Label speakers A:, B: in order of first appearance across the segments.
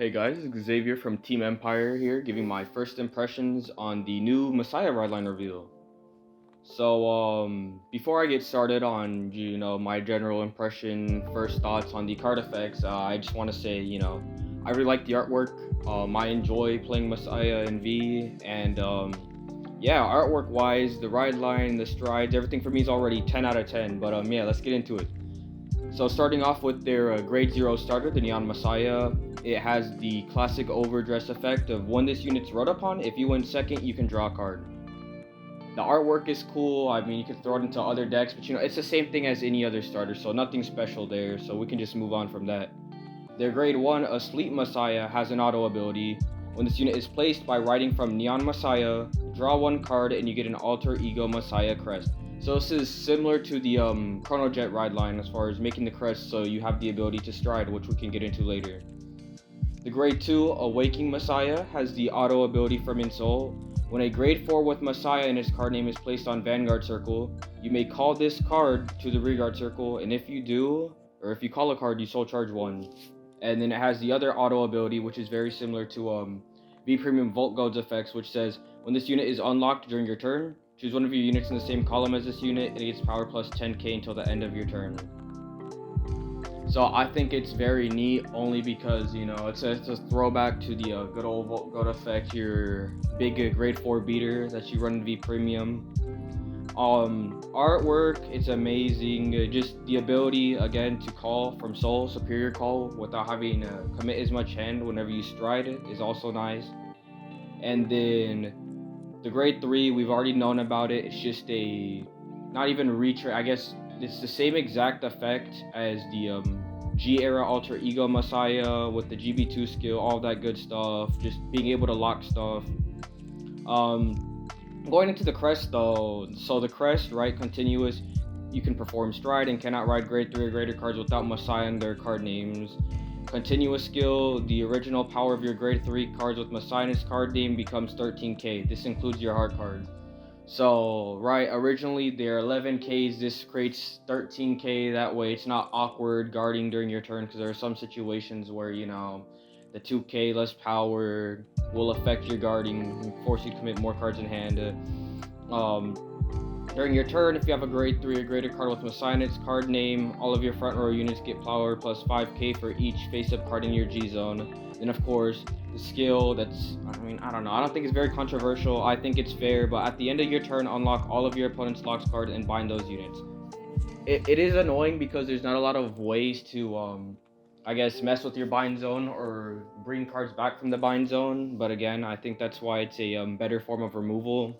A: Hey guys, it's Xavier from Team Empire here, giving my first impressions on the new Messiah Redline reveal. Before I get started on, my general impression, first thoughts on the card effects, I just want to say, I really like the artwork. I enjoy playing Messiah in V, and yeah, artwork-wise, the ride line, the strides, everything for me is already 10 out of 10. But yeah, let's get into it. So starting off with their grade 0 starter, the Neon Messiah, it has the classic overdress effect of when this unit's rode upon, if you win second, you can draw a card. The artwork is cool. I mean, you can throw it into other decks, but it's the same thing as any other starter, so nothing special there, so we can just move on from that. Their grade 1 Asleep Messiah has an auto ability. When this unit is placed by riding from Neon Messiah, draw one card and you get an Alter Ego Messiah crest. So this is similar to the Chronojet ride line as far as making the crest so you have the ability to stride, which we can get into later. The grade 2 Awaking Messiah has the auto ability from Insol. When a grade 4 with Messiah in his card name is placed on Vanguard Circle, you may call this card to the Rearguard Circle, and if you do, or if you call a card, you soul charge 1. And then it has the other auto ability, which is very similar to V Premium Volt Gold's effects, which says, when this unit is unlocked during your turn, choose one of your units in the same column as this unit, and it gets power plus 10k until the end of your turn. So I think it's very neat, only because, it's a throwback to the good old Volt Gold effect, your big grade 4 beater that you run in V Premium. Artwork, it's amazing. Just the ability, again, to call from Soul, Superior Call, without having to commit as much hand whenever you stride it, is also nice. And then the grade 3, we've already known about it. It's just not even a retread. I guess it's the same exact effect as the G-Era Alter Ego Messiah with the GB2 skill, all that good stuff. Just being able to lock stuff. Going into the crest though, so the crest, right, continuous, you can perform stride and cannot ride grade 3 or greater cards without Messiah in their card names. Continuous skill, the original power of your grade 3 cards with Messiah in its card name becomes 13k. This includes your hard cards. So, right, originally they're 11ks, this creates 13k, that way it's not awkward guarding during your turn, because there are some situations where, the 2k less power will affect your guarding and force you to commit more cards in hand. During your turn, if you have a grade 3 or greater card with Messiah in its card name, all of your front row units get power plus 5k for each face-up card in your G-zone. Then of course, the skill that's, I don't know, I don't think it's very controversial, I think it's fair, but at the end of your turn, unlock all of your opponent's locks cards and bind those units. It is annoying because there's not a lot of ways to, I guess, mess with your bind zone or bring cards back from the bind zone, but again, I think that's why it's a better form of removal.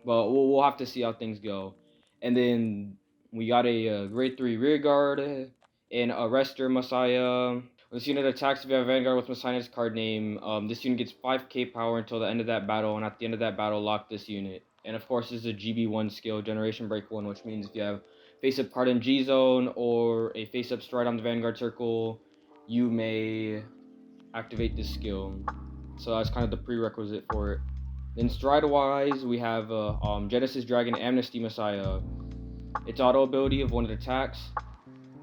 A: But we'll have to see how things go. And then we got a grade 3 rear guard and Arrestor Messiah. When this unit attacks, if you have a Vanguard with Messiah's card name, this unit gets 5k power until the end of that battle, and at the end of that battle, lock this unit. And of course, this is a GB1 skill, Generation Break 1, which means if you have face-up card in G-Zone or a face-up stride on the Vanguard Circle, you may activate this skill. So that's kind of the prerequisite for it. Then stride-wise, we have Genesis Dragon Amnesty Messiah. Its auto ability of when it attacks,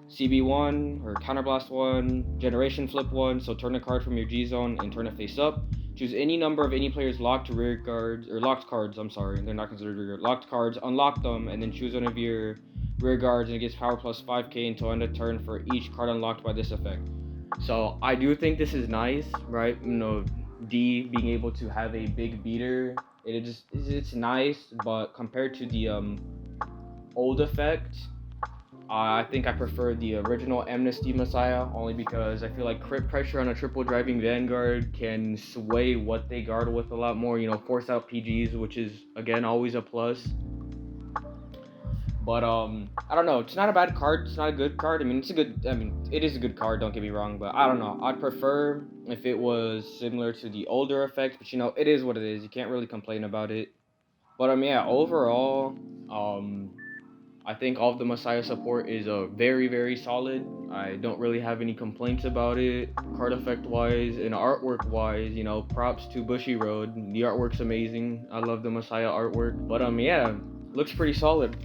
A: CB1 or Counterblast 1, Generation Flip 1, so turn a card from your G-Zone and turn it face up. Choose any number of any player's locked rear cards, or locked cards, they're not considered rear guard. Locked cards, unlock them, and then choose one of your rear guards, and it gets power plus 5k until end of turn for each card unlocked by this effect. So I do think this is nice, right? D being able to have a big beater, it's nice, but compared to the old effect, I think I prefer the original Amnesty Messiah, only because I feel like crit pressure on a triple driving Vanguard can sway what they guard with a lot more, force out PGs, which is again always a plus. But I don't know, it's not a bad card, it's not a good card. It is a good card, don't get me wrong, but I don't know. I'd prefer if it was similar to the older effect, but it is what it is. You can't really complain about it. But yeah, overall, I think all of the Messiah support is very, very solid. I don't really have any complaints about it. Card effect wise and artwork wise, props to Bushy Road. The artwork's amazing. I love the Messiah artwork. But yeah, looks pretty solid.